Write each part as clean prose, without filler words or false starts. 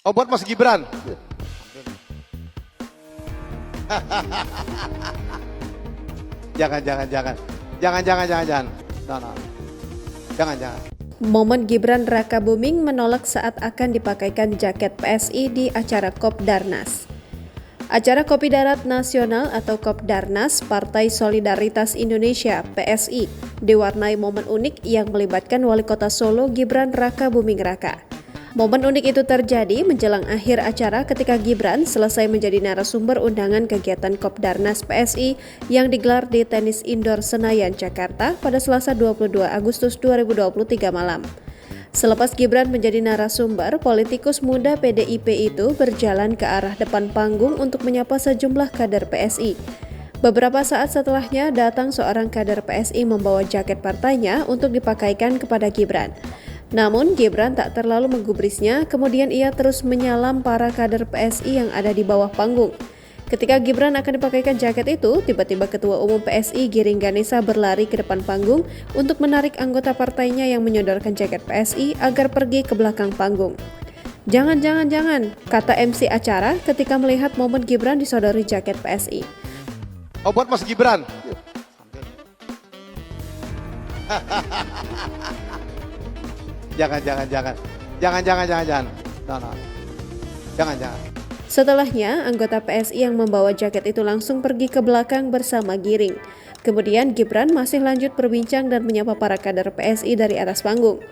Oh, buat Mas Gibran. Jangan. No. Jangan. Momen Gibran Raka Buming menolak saat akan dipakaikan jaket PSI di acara Kopdarnas. Acara Kopi Darat Nasional atau Kopdarnas Partai Solidaritas Indonesia (PSI) diwarnai momen unik yang melibatkan Wali Kota Solo Gibran Raka Buming Raka. Momen unik itu terjadi menjelang akhir acara ketika Gibran selesai menjadi narasumber undangan kegiatan Kopdarnas PSI yang digelar di Tenis Indoor Senayan, Jakarta pada Selasa 22 Agustus 2023 malam. Selepas Gibran menjadi narasumber, politikus muda PDIP itu berjalan ke arah depan panggung untuk menyapa sejumlah kader PSI. Beberapa saat setelahnya datang seorang kader PSI membawa jaket partainya untuk dipakaikan kepada Gibran. Namun Gibran tak terlalu menggubrisnya, kemudian ia terus menyalam para kader PSI yang ada di bawah panggung. Ketika Gibran akan dipakaikan jaket itu, tiba-tiba Ketua Umum PSI Giring Ganesa berlari ke depan panggung untuk menarik anggota partainya yang menyodorkan jaket PSI agar pergi ke belakang panggung. Jangan, kata MC acara ketika melihat momen Gibran disodori jaket PSI. Oh, buat Mas Gibran. Jangan. No. Jangan. Setelahnya, anggota PSI yang membawa jaket itu langsung pergi ke belakang bersama Giring. Kemudian Gibran masih lanjut berbincang dan menyapa para kader PSI dari atas panggung.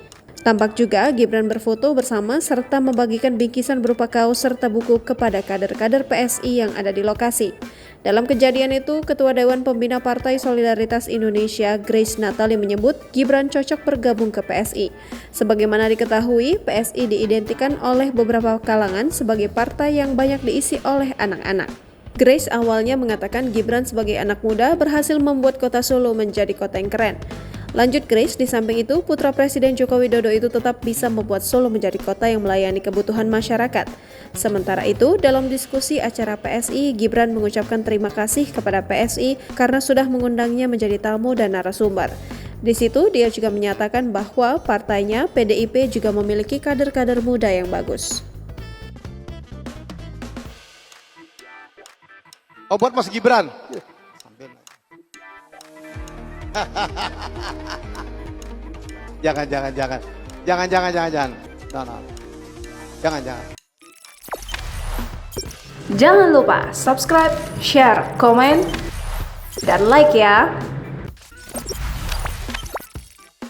Tampak juga Gibran berfoto bersama serta membagikan bingkisan berupa kaos serta buku kepada kader-kader PSI yang ada di lokasi. Dalam kejadian itu, Ketua Dewan Pembina Partai Solidaritas Indonesia Grace Natali menyebut Gibran cocok bergabung ke PSI. Sebagaimana diketahui, PSI diidentikan oleh beberapa kalangan sebagai partai yang banyak diisi oleh anak-anak. Grace awalnya mengatakan Gibran sebagai anak muda berhasil membuat kota Solo menjadi kota yang keren. Lanjut Grace, di samping itu putra Presiden Joko Widodo itu tetap bisa membuat Solo menjadi kota yang melayani kebutuhan masyarakat. Sementara itu, dalam diskusi acara PSI, Gibran mengucapkan terima kasih kepada PSI karena sudah mengundangnya menjadi tamu dan narasumber. Di situ, dia juga menyatakan bahwa partainya PDIP juga memiliki kader-kader muda yang bagus. Oh, buat Mas Gibran. Jangan. No. Jangan. Jangan lupa subscribe, share, komen, dan like ya!